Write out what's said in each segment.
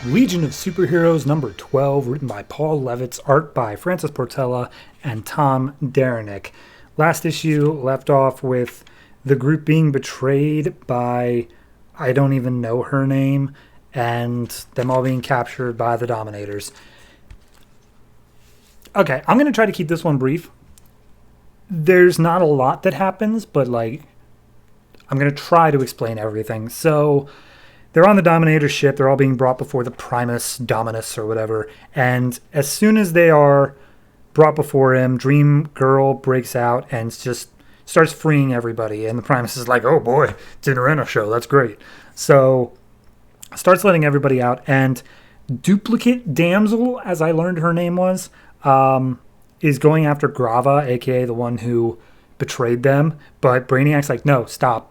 Legion of Superheroes number 12, written by Paul Levitz, art by Francis Portella and Tom Derenick. Last issue left off with the group being betrayed by, I don't even know her name, and them all being captured by the Dominators. Okay, I'm going to try to keep this one brief. There's not a lot that happens, but I'm going to try to explain everything. So they're on the Dominator ship. They're all being brought before the Primus Dominus or whatever. And as soon as they are brought before him, Dream Girl breaks out and just starts freeing everybody. And the Primus is like, oh boy, dinner and a show. That's great. So starts letting everybody out. And Duplicate Damsel, as I learned her name was, is going after Grava, a.k.a. the one who betrayed them. But Brainiac's like, no, stop.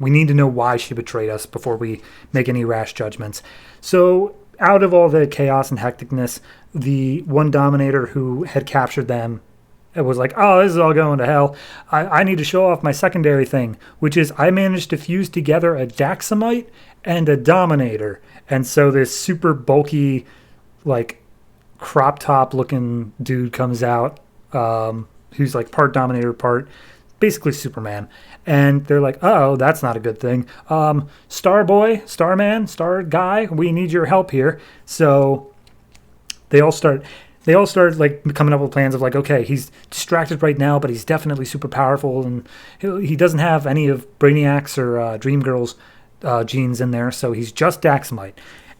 We need to know why she betrayed us before we make any rash judgments. So out of all the chaos and hecticness, the one Dominator who had captured them was like, oh, this is all going to hell. I need to show off my secondary thing, which is I managed to fuse together a Daxamite and a Dominator. And so this super bulky, crop top looking dude comes out, who's part Dominator, part basically Superman. And they're like, oh, that's not a good thing. Starboy, Starman, Star Guy, we need your help here. So they all start coming up with plans of okay, he's distracted right now, but he's definitely super powerful, and he doesn't have any of Brainiac's or Dream Girl's genes in there, so he's just Daxamite.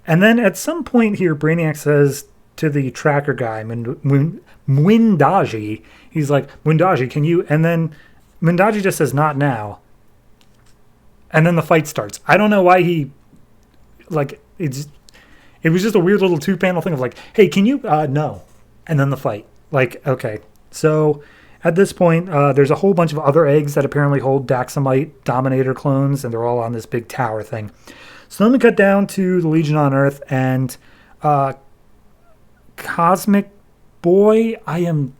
And then at some point here, Brainiac says to the tracker guy, Mwindaji, he's like, Mwindaji, can you? And then Mwindaji just says, not now. And then the fight starts. I don't know why he, it was just a weird little two-panel thing of hey, can you? No. And then the fight. Okay. So at this point, there's a whole bunch of other eggs that apparently hold Daxamite Dominator clones, and they're all on this big tower thing. So then we cut down to the Legion on Earth, and Cosmic Boy, I am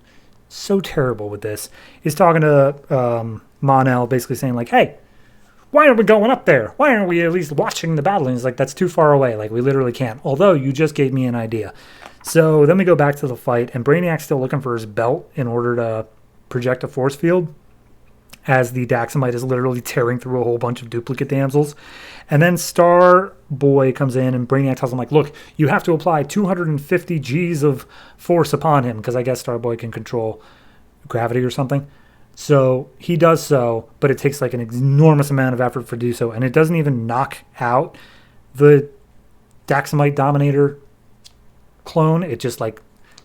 so terrible with this, is talking to Mon-El, basically saying hey, why aren't we going up there? Why aren't we at least watching the battle? And he's like, that's too far away. We literally can't. Although you just gave me an idea. So then we go back to the fight, and Brainiac's still looking for his belt in order to project a force field, as the Daxamite is literally tearing through a whole bunch of duplicate damsels. And then Star Boy comes in, and Brainiac tells him, look, you have to apply 250 Gs of force upon him, because I guess Star Boy can control gravity or something. So he does so, but it takes an enormous amount of effort to do so, and it doesn't even knock out the Daxamite Dominator clone. It just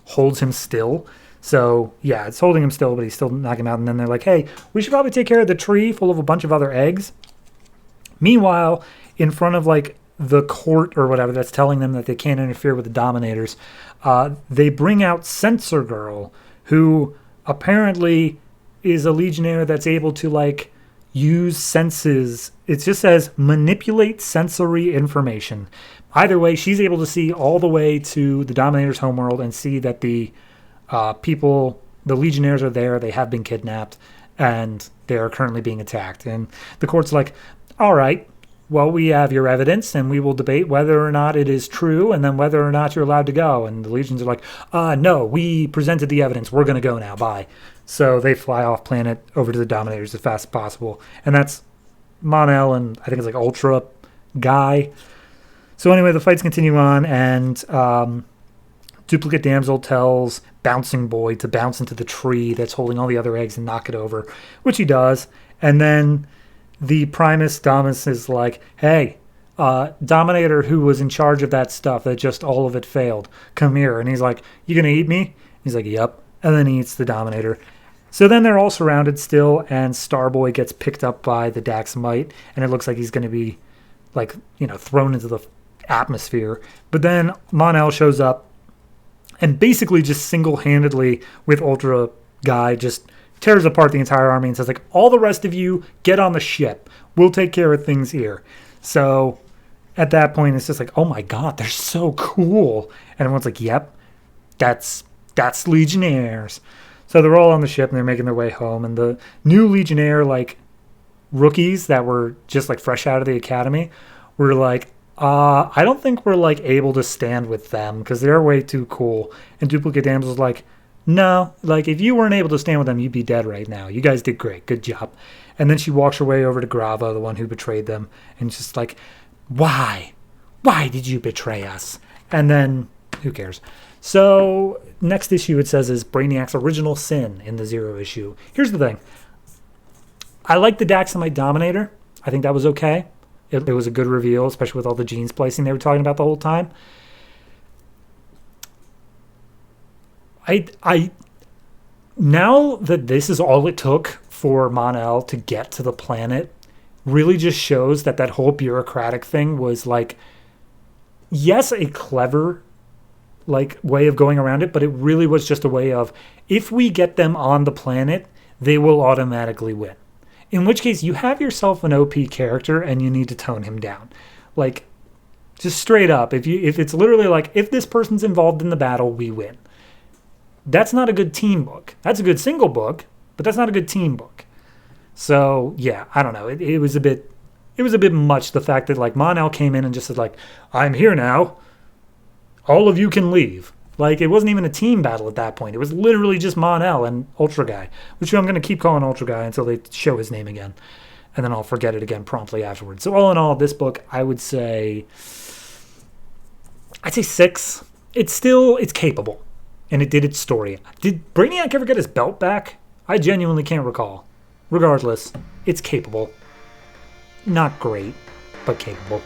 holds him still. So yeah, it's holding him still, but he's still knocking him out. And then they're like, hey, we should probably take care of the tree full of a bunch of other eggs. Meanwhile, in front of the court or whatever that's telling them that they can't interfere with the Dominators, they bring out Sensor Girl, who apparently is a Legionnaire that's able to use senses. It just says manipulate sensory information. Either way, she's able to see all the way to the Dominator's homeworld and see that the people, the Legionnaires are there. They have been kidnapped, and they are currently being attacked. And the court's like, all right, well, we have your evidence, and we will debate whether or not it is true, and then whether or not you're allowed to go. And the Legions are like, no, we presented the evidence. We're going to go now. Bye. So they fly off planet over to the Dominators as fast as possible. And that's Mon-El and I think it's Ultra Guy. So anyway, the fights continue on, and Duplicate Damsel tells Bouncing Boy to bounce into the tree that's holding all the other eggs and knock it over, which he does. And then the Primus Dominus is like, hey, Dominator who was in charge of that stuff, that just all of it failed, come here. And he's like, you gonna eat me? He's like, yep. And then he eats the Dominator. So then they're all surrounded still, and Starboy gets picked up by the Daxamite, and it looks like he's going to be, thrown into the atmosphere. But then Mon-El shows up, and basically just single-handedly, with Ultra Guy, just tears apart the entire army and says, all the rest of you, get on the ship. We'll take care of things here. So at that point, it's just oh my god, they're so cool. And everyone's like, yep, that's Legionnaires. So they're all on the ship, and they're making their way home. And the new Legionnaire, rookies that were just fresh out of the academy were I don't think we're like able to stand with them because they're way too cool. And Duplicate Damsel's like, no, like if you weren't able to stand with them, you'd be dead right now. You guys did great, good job. And then she walks her way over to Grava, the one who betrayed them, and just like, why? Why did you betray us? And then, who cares? So, next issue it says is Brainiac's original sin in the Zero issue. Here's the thing. I like the Daxamite Dominator. I think that was okay. It was a good reveal, especially with all the gene splicing they were talking about the whole time. I now that this is all it took for Mon-El to get to the planet, really just shows that that whole bureaucratic thing was like, yes, a clever like way of going around it, but it really was just a way of, if we get them on the planet, they will automatically win. In which case, you have yourself an OP character and you need to tone him down. Like, just straight up, if it's literally like, if this person's involved in the battle, we win. That's not a good team book. That's a good single book, but that's not a good team book. So, yeah, I don't know. It was a bit much, the fact that like Mon-El came in and just said like, I'm here now. All of you can leave. Like, it wasn't even a team battle at that point. It was literally just Mon-El and Ultra Guy, which I'm going to keep calling Ultra Guy until they show his name again. And then I'll forget it again promptly afterwards. So all in all, this book, I'd say 6. It's capable. And it did its story. Did Brainiac ever get his belt back? I genuinely can't recall. Regardless, it's capable. Not great, but capable.